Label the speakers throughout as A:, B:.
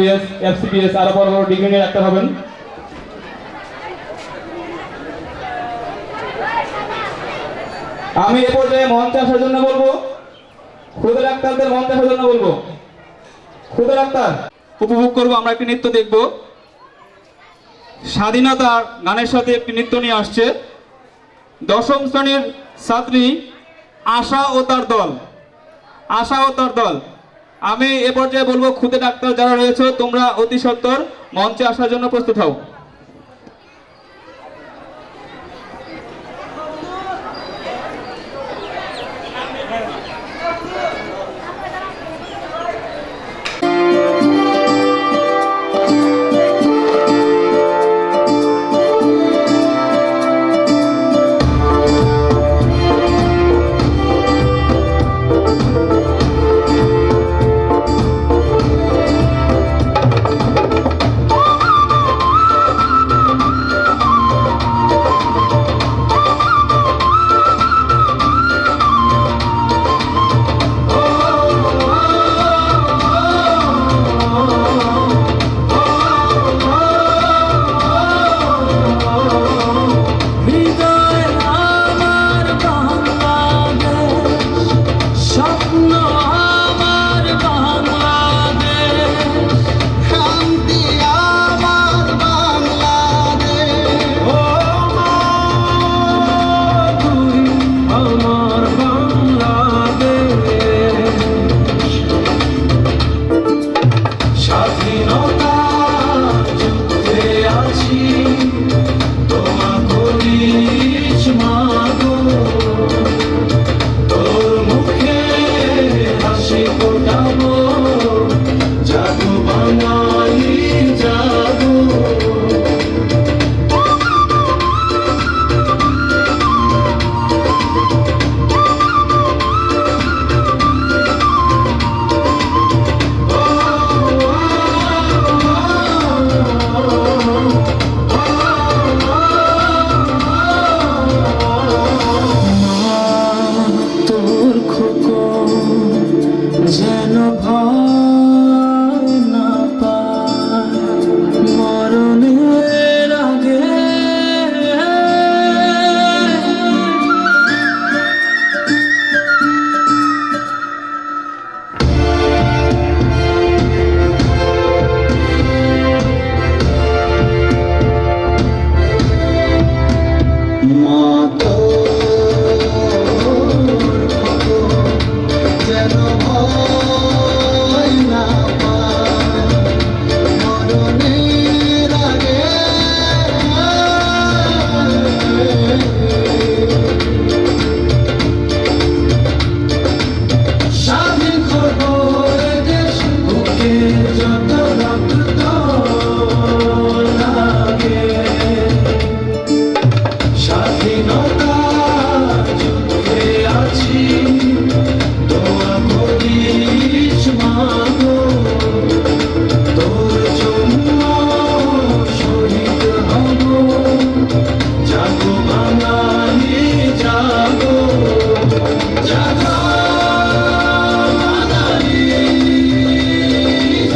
A: FCPS আরো বড় বড় ডিগ্রি নিয়ে ডাক্তার হবেন। আমি এ পর্যায়ে মঞ্চে আসার জন্য বলবো, খুদে ডাক্তারদের মঞ্চে আসার জন্য বলবো। খুদে ডাক্তার উপভোগ করবো, আমরা একটি নৃত্য দেখব। স্বাধীনতার গানের সাথে একটি নৃত্য নিয়ে আসছে দশম শ্রেণীর ছাত্রী আশা ও তার দল। আশা ও তার দল। আমি এ পর্যায়ে বলবো, খুদে ডাক্তার যারা রয়েছে তোমরা অতি সত্বর মঞ্চে আসার জন্য প্রস্তুত হও।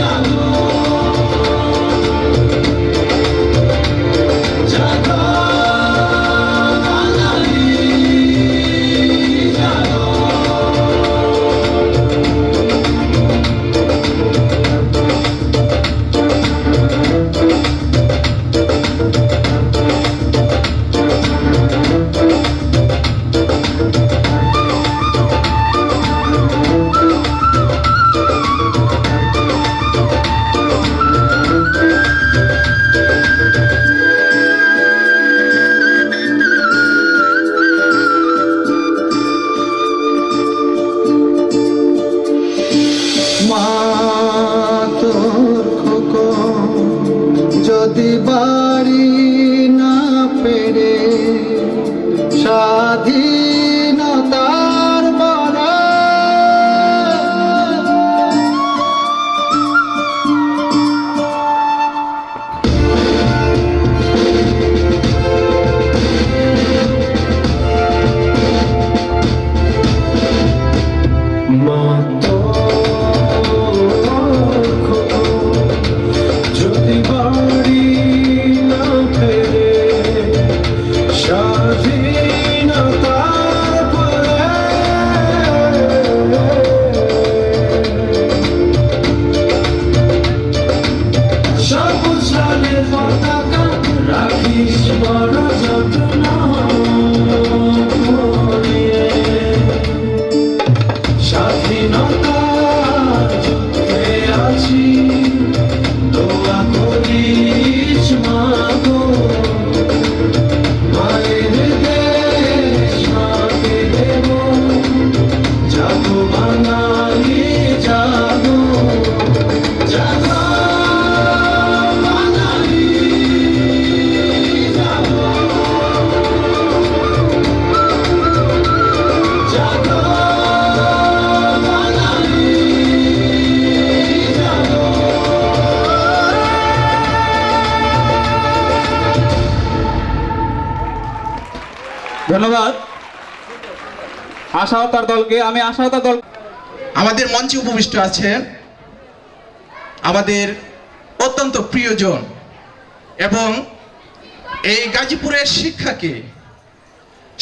B: জাগো
A: ধন্যবাদ আশা ও তার দলকে। আমি আশা ও তার দল
B: আমাদের মঞ্চে উপবিষ্ট আছেন আমাদের অত্যন্ত প্রিয়জন এবং এই গাজীপুরের শিক্ষাকে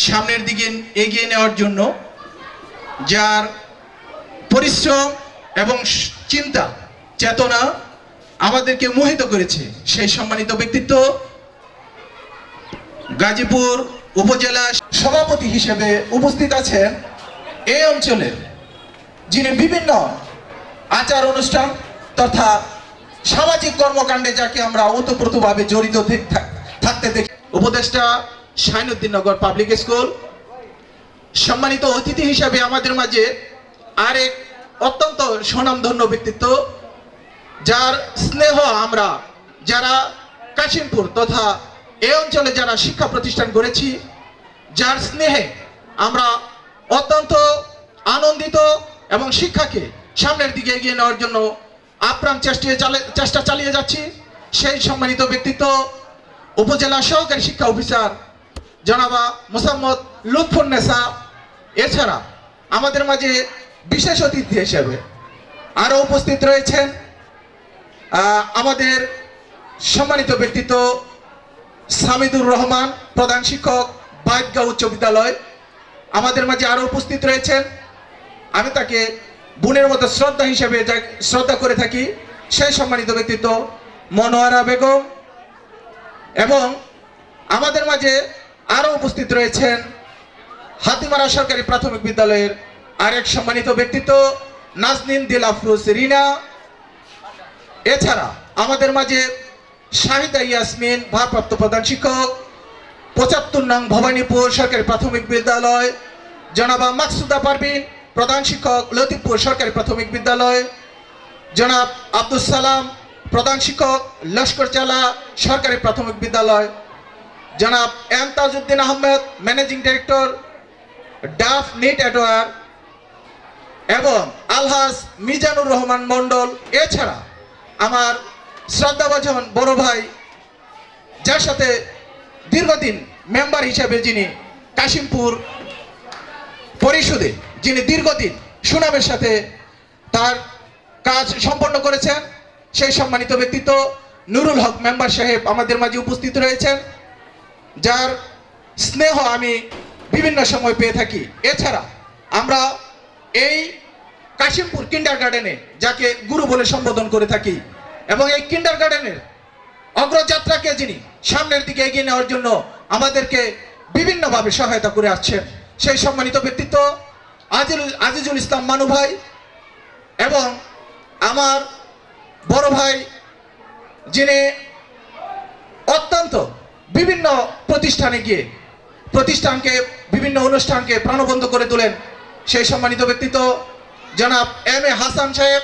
B: সামনের দিকে এগিয়ে নেওয়ার জন্য যার পরিশ্রম এবং চিন্তা চেতনা আমাদেরকে মোহিত করেছে, সেই সম্মানিত ব্যক্তিত্ব গাজীপুর উপজেলা সভাপতি হিসেবে উপস্থিত আছেন এই অঞ্চলের, যিনি বিভিন্ন আচার অনুষ্ঠান তথা সামাজিক কর্মকাণ্ডে যাকে আমরা ওতপ্রোতভাবে জড়িত থাকতে দেখি, উপদেষ্টা শাহিনুদ্দিননগর পাবলিক স্কুল। সম্মানিত অতিথি হিসেবে আমাদের মাঝে আরেক অত্যন্ত স্বনামধন্য ব্যক্তিত্ব, যার স্নেহ আমরা যারা কাশিমপুর তথা এই অঞ্চলে যারা শিক্ষা প্রতিষ্ঠান গড়েছি, যার স্নেহে আমরা অত্যন্ত আনন্দিত এবং শিক্ষাকে সামনের দিকে এগিয়ে নেওয়ার জন্য আপ্রাণ চেষ্টা চালিয়ে যাচ্ছি, সেই সম্মানিত ব্যক্তিত্ব উপজেলা সহকারী শিক্ষা অফিসার জনাবা মোসাম্মদ লুৎফুন্নেসা। এছাড়া আমাদের মাঝে বিশেষ অতিথি হিসেবে আরও উপস্থিত রয়েছেন আমাদের সম্মানিত ব্যক্তিত্ব সামিদুর রহমান, প্রধান শিক্ষক, বাইদগাঁও উচ্চ বিদ্যালয়। আমাদের মাঝে আরও উপস্থিত রয়েছেন, আমি তাকে বোনের মতো শ্রদ্ধা হিসেবে শ্রদ্ধা করে থাকি, সেই সম্মানিত ব্যক্তিত্ব মনোয়ারা বেগম। এবং আমাদের মাঝে আরও উপস্থিত রয়েছেন হাতিমারা সরকারি প্রাথমিক বিদ্যালয়ের আরেক সম্মানিত ব্যক্তিত্ব নাজনীন দিল আফরোজ রিনা। এছাড়া আমাদের মাঝে শাহিদা ইয়াসমিন, ভারপ্রাপ্ত প্রধান শিক্ষক, ৭৫ নং ভবানীপুর সরকারি প্রাথমিক বিদ্যালয়, জনাবা মাকসুদা পারভিন, প্রধান শিক্ষক, লতিফপুর সরকারি প্রাথমিক বিদ্যালয়, জনাব আব্দুল সালাম, প্রধান শিক্ষক, লস্করচালা সরকারি প্রাথমিক বিদ্যালয়, জনাব M Tajuddin Ahmed, managing director, ডাফ নিট এডওয়ার, এবং আলহাজ মিজানুর রহমান মন্ডল। এছাড়া আমার শ্রদ্ধাভাজন বড় ভাই, যার সাথে দীর্ঘদিন মেম্বার হিসেবে যিনি কাশিমপুর পরিষদে যিনি দীর্ঘদিন সুনামের সাথে তার কাজ সম্পন্ন করেছেন, সেই সম্মানিত ব্যক্তিত্ব নুরুল হক মেম্বার সাহেব আমাদের মাঝে উপস্থিত রয়েছেন, যার স্নেহ আমি বিভিন্ন সময় পেয়ে থাকি। এছাড়া আমরা এই কাশিমপুর কিন্ডার গার্ডেনে যাকে গুরু বলে সম্বোধন করে থাকি, এবং এই কিন্ডার গার্ডেনের অগ্রযাত্রাকে যিনি সামনের দিকে এগিয়ে নেওয়ার জন্য আমাদেরকে বিভিন্নভাবে সহায়তা করে আসছেন, সেই সম্মানিত ব্যক্তিত্ব আজিজুল ইসলাম মানু ভাই। এবং আমার বড় ভাই, যিনি অত্যন্ত বিভিন্ন প্রতিষ্ঠানে গিয়ে বিভিন্ন অনুষ্ঠানকে প্রাণবন্ত করে তোলেন, সেই সম্মানিত ব্যক্তিত্ব জনাব এম এ হাসান সাহেব।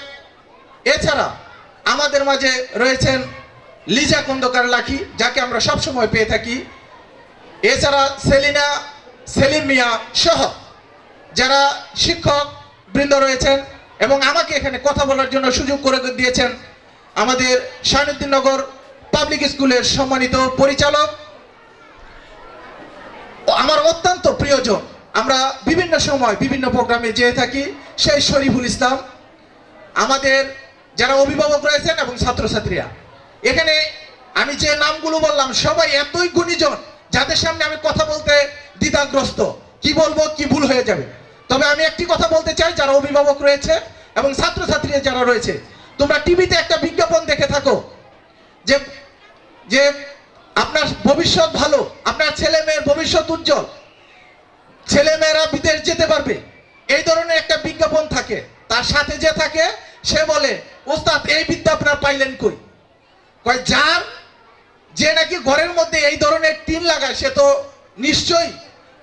B: এছাড়া আমাদের মাঝে রয়েছেন লিজা খন্দকার লাখি, যাকে আমরা সবসময় পেয়ে থাকি। এছাড়া সেলিম মিয়া সহ যারা শিক্ষক বৃন্দ রয়েছেন এবং আমাকে এখানে কথা বলার জন্য সুযোগ করে দিয়েছেন আমাদের শাহিনুদ্দিননগর পাবলিক স্কুলের সম্মানিত পরিচালক, আমার অত্যন্ত প্রিয়জন, আমরা বিভিন্ন সময় বিভিন্ন প্রোগ্রামে যেয়ে থাকি, সেই শরীফুল ইসলাম। আমাদের যারা অভিভাবক রয়েছেন এবং ছাত্রছাত্রীরা, এখানে আমি যে নামগুলো বললাম সবাই এতই গুণীজন, যাদের সামনে আমি কথা বলতে দ্বিধাগ্রস্ত, কি বলবো কি ভুল হয়ে যাবে। তবে আমি একটি কথা বলতে চাই, যারা অভিভাবক রয়েছে এবং ছাত্রছাত্রী যারা রয়েছে, তোমরা টিভিতে একটা বিজ্ঞাপন দেখে থাকো যে আপনার ভবিষ্যৎ ভালো, আপনার ছেলে মেয়ের ভবিষ্যৎ উজ্জ্বল, ছেলে মেয়েরা বিদেশ যেতে পারবে, এই ধরনের একটা বিজ্ঞাপন থাকে। তার সাথে যে থাকে সে বলে, ওস্তাদ এই বিদ্যা আপনার পাইলেন কই? কয় যার যে নাকি ঘরের মধ্যে এই ধরনের টিন লাগায় সে তো নিশ্চয়ই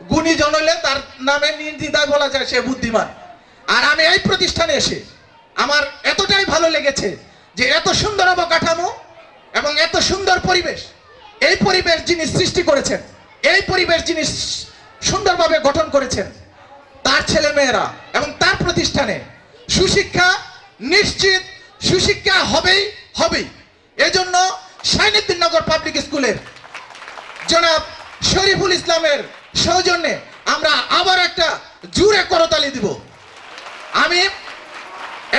B: গুণীজন, হলে তার নামে নির্দ্বিধায় বলা যায় সে বুদ্ধিমান। আর আমি এই প্রতিষ্ঠানে এসে আমার এতটাই ভালো লেগেছে যে এত সুন্দর অবকাঠামো এবং এত সুন্দর পরিবেশ, এই পরিবেশ যিনি সৃষ্টি করেছেন, এই পরিবেশ যিনি সুন্দরভাবে গঠন করেছেন, তার ছেলে মেয়েরা এবং তার প্রতিষ্ঠানে সুশিক্ষা নিশ্চিত, সুশিক্ষা হবেই। এজন্য শাহিনুদ্দিননগর পাবলিক স্কুলের জনাব শরীফুল ইসলামের সৌজন্যে আমরা আবার একটা জোরে করতালি দিব। আমি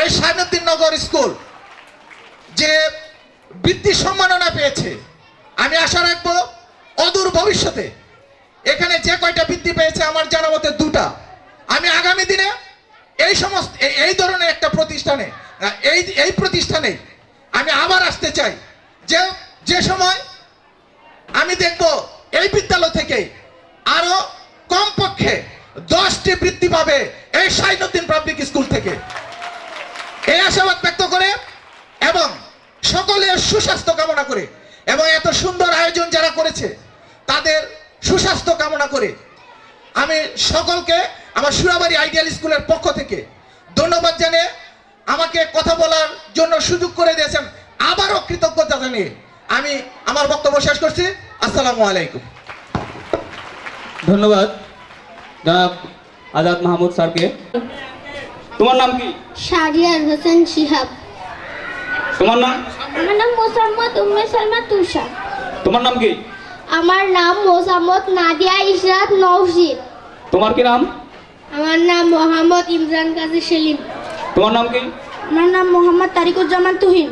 B: এই শাইনুদ্দিন নগর স্কুল যে বৃত্তি সম্মাননা পেয়েছে, আমি আশা রাখবো অদূর ভবিষ্যতে এখানে যে কয়টা বৃত্তি পেয়েছে আমার জানা মতে 2টা, আমি আগামী দিনে এই সমস্ত এই ধরনের একটা প্রতিষ্ঠানে এই প্রতিষ্ঠানে আমি আবার আসতে চাই। যে সময় আমি দেখব এই বিদ্যালয় থেকে আরো কমপক্ষে 10টি বৃত্তি পাবে এই শাইনুদ্দিন পাবলিক স্কুল থেকে, এই আশাবাদ ব্যক্ত করে এবং সকলের সুস্বাস্থ্য কামনা করে এবং এত সুন্দর আয়োজন যারা করেছে তাদের সুস্বাস্থ্য কামনা করে আমি সকলকে আমার সুরাবাড়ি আইডিয়াল স্কুলের পক্ষ থেকে ধন্যবাদ জানিয়ে আমাকে কথা বলার জন্য সুযোগ করে দিয়েছেন, আবারও কৃতজ্ঞতা জানিয়ে আমি আমার বক্তব্য শেষ করছি। আসসালামু আলাইকুম।
A: ধন্যবাদ জনাব আজাদ মাহমুদ স্যারকে। তোমার নাম কি?
C: শাহরিয়ার হোসেন শিহাব।
A: তোমার নাম?
C: আমার নাম মোসাম্মদ উম্মে সালমা তুষা।
A: তোমার নাম কি?
C: আমার নাম মোসাম্মদ নাদিয়া ইশরাত নওশিদ।
A: তোমার কি নাম?
C: আমার নাম মোহাম্মদ ইমরান কাজী সেলিম।
A: তোমার নাম কি?
C: আমার নাম মোহাম্মদ তারিকুজ্জামান তুহিন।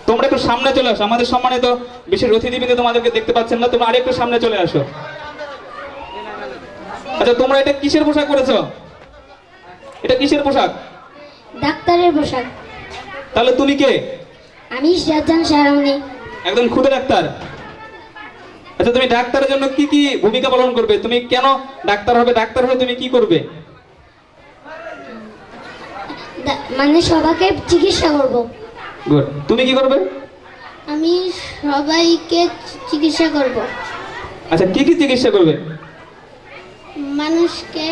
A: তোমরা একটু সামনে চলে আসো, আমাদের সম্মানিত বিশেষ অতিথিবৃন্দ তোমাদেরকে দেখতে পাচ্ছেন না, তোমরা আরেকটু সামনে চলে আসো। আচ্ছা, তোমরা এটা কিসের পোশাক পরেছো? এটা কিসের পোশাক?
C: ডাক্তারের পোশাক।
A: তাহলে তুমি কে?
C: আমি শাহজাহান শাহরাউনি।
A: একদম খুদে ডাক্তার। আচ্ছা, তুমি ডাক্তারের জন্য কি কি ভূমিকা পালন করবে? তুমি কেন ডাক্তার হবে? ডাক্তার হয়ে তুমি কি করবে?
C: মানে সবাইকে চিকিৎসা করব।
A: গুড। তুমি কি করবে?
C: আমি সবাইকে চিকিৎসা করব।
A: আচ্ছা, কি কি চিকিৎসা করবে?
C: মানুষকে।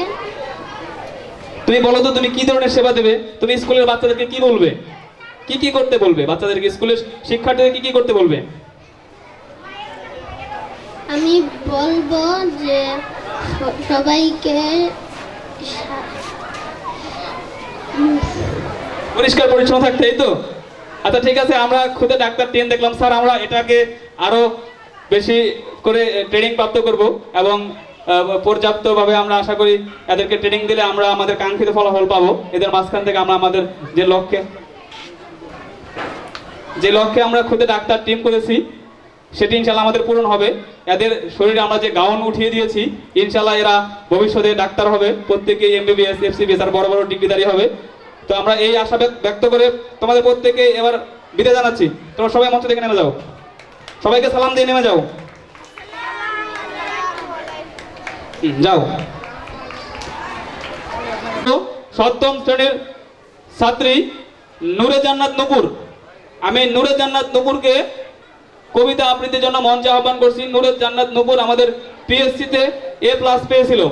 A: তুমি বলো তো, তুমি কি ধরনের সেবা দেবে? তুমি স্কুলের বাচ্চাদেরকে কি বলবে? কি কি করতে বলবে? বাচ্চাদেরকে স্কুলের শিক্ষার্থীদের কি কি করতে বলবে?
C: আমি বলবো যে সবাইকে
A: পরিষ্কার পরিচ্ছন্ন থাকতে, এই তো? আচ্ছা, ঠিক আছে, আমরা খুদে ডাক্তার টিম দেখলাম স্যার, আমরা এটাকে আরো বেশি করে ট্রেনিং প্রাপ্ত করব এবং পর্যাপ্তভাবে আমরা আশা করি এদেরকে ট্রেনিং দিলে আমরা আমাদের কাঙ্ক্ষিত ফলাফল পাবো। এদের মাঝখান থেকে আমরা আমাদের যে লক্ষ্যে আমরা খুদে ডাক্তার টিম করেছি সেটি ইনশাল্লাহ আমাদের পূরণ হবে। এদের শরীরে আমরা যে গাউন উঠিয়ে দিয়েছি, ইনশাল্লাহ এরা ভবিষ্যতে ডাক্তার হবে, প্রত্যেকে এমবিবিএস এফসিবিএস আর বড় বড় ডিগ্রিধারী হবে। তো আমরা এই আশা ব্যক্ত করে তোমাদের প্রত্যেকে এবার বিদায় জানাচ্ছি। তোমরা সবাই মঞ্চ থেকে নেমে যাও, সবাইকে সালাম দিয়ে নেমে যাও। যাও। 7ম শ্রেণীর ছাত্রী নূরে জান্নাত নূপুর, আমি নূরে জান্নাত নূপুরকে কবিতা আবৃত্তির জন্য মঞ্চে আহ্বান করছি। নূরে জান্নাত নূপুর আমাদের পিএসসিতে A+ পেয়েছিল।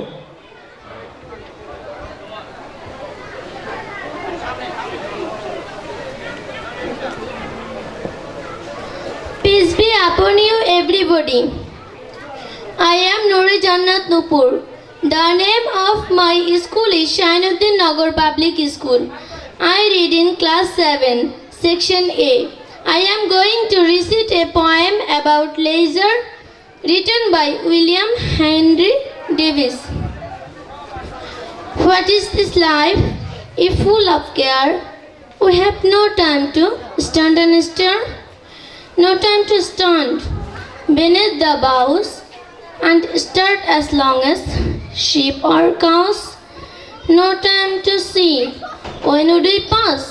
C: Peace be upon you, everybody. I am Nuri Jannat Nupur. The name of my school is Shainuddin Nagar Public School. I read in class 7, section A. I am going to recite a poem about leisure written by William Henry Davis. What is this life if full of care? We have no time to stand and stare. No time to stand beneath the boughs and start as long as sheep or cows. No time to see when would we pass,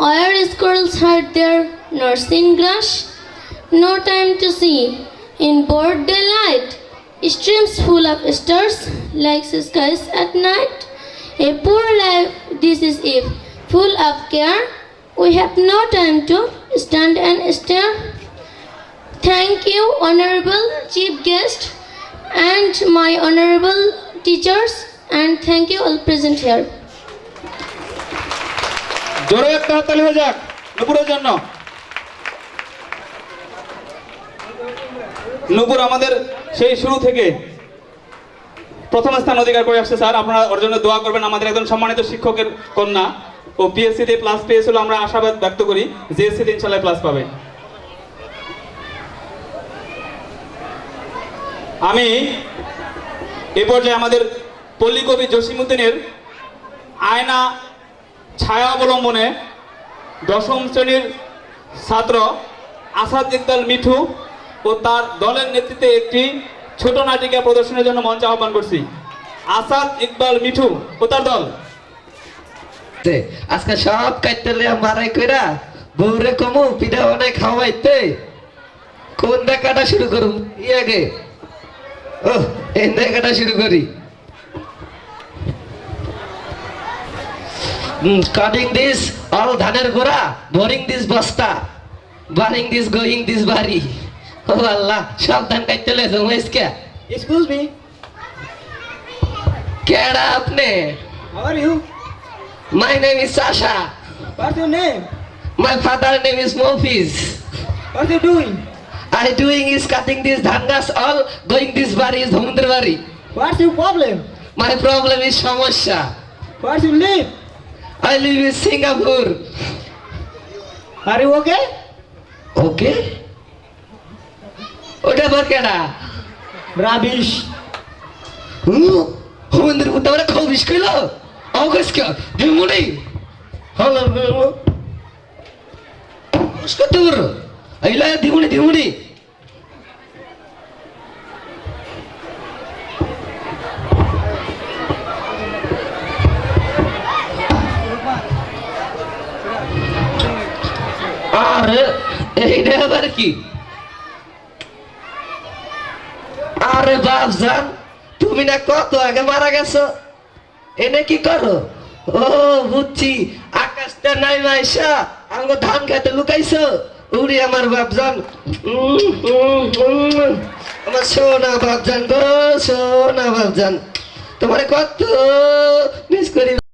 C: where squirrels hide their nursing grass. No time to see in broad daylight streams full of stars like skies at night. A poor life this is if full of care. We have no time to stand and stare. Thank you, honorable chief guest and my honorable teachers, and thank you all present here.
A: জোরে একটা হাততালি হয়ে যাক নূপুরের জন্য। নূপুর আমাদের সেই শুরু থেকে প্রথম স্থান অধিকার করে আসছে। স্যার, আপনারা ওর জন্য দোয়া করবেন। আমাদের একজন সম্মানিত শিক্ষকের কন্যা, ও পিএসসিতে প্লাস পেয়েছিল। আমরা আশাবাদ ব্যক্ত করি জিএসসিতে ইনশাআল্লাহ প্লাস পাবে। আমি এ পর্যায়ে আমাদের পল্লীকবি জসিমউদ্দিনের আয়না ছায়া অবলম্বনে দশম শ্রেণীর ছাত্র আসাদ ইকবাল মিঠু ও তার দলের নেতৃত্বে একটি ছোট নাটিকা প্রদর্শনের জন্য মঞ্চে আহ্বান করছি। আসাদ ইকবাল মিঠু ও তার দল।
D: আজকে সব কাটতে মারাই কইরা বউরে কমু পিঠা বানাই খাওয়াইতে কোন দেখাটা শুরু করুম আগে ও এই দেখাটা শুরু করি কাটিং দিস অল ধানের গোড়া বোরিং দিস বস্তা বারিং দিস গোয়িং দিস বাড়ি ও আল্লাহ সব ধান কাটতে লে জমাইসকে
E: Excuse me,
D: কেডা আপনি
E: how are you?
D: My name is Sasha
E: What's your name?
D: My father name is Mofiz
E: What are you doing?
D: I doing is cutting this dhangas all going this bari is Dhamundar bari.
E: What's your problem?
D: My problem is Samasya.
E: Where do you live?
D: I live in Singapore.
E: Are you okay?
D: Okay? ওটা বর কেডা
E: Rubbish.
D: হুমন্দির পুত্র আমরা খবিস কইল অগস কে দিমুনি হলো উসকো তোর আইলা দিমুনি আরে এইটা আবার কি আরে বাপজান তুমি না কত আগে মারা গেছো এনে কি করো ও বুঝছি আকাশটা নাই মাইসা আঙ্গ ধান খেতে লুকাইছো উড়ি আমার বাপজান আমার সোনা বাপজান গো সোনা বাপজান তোমার কত মিস করি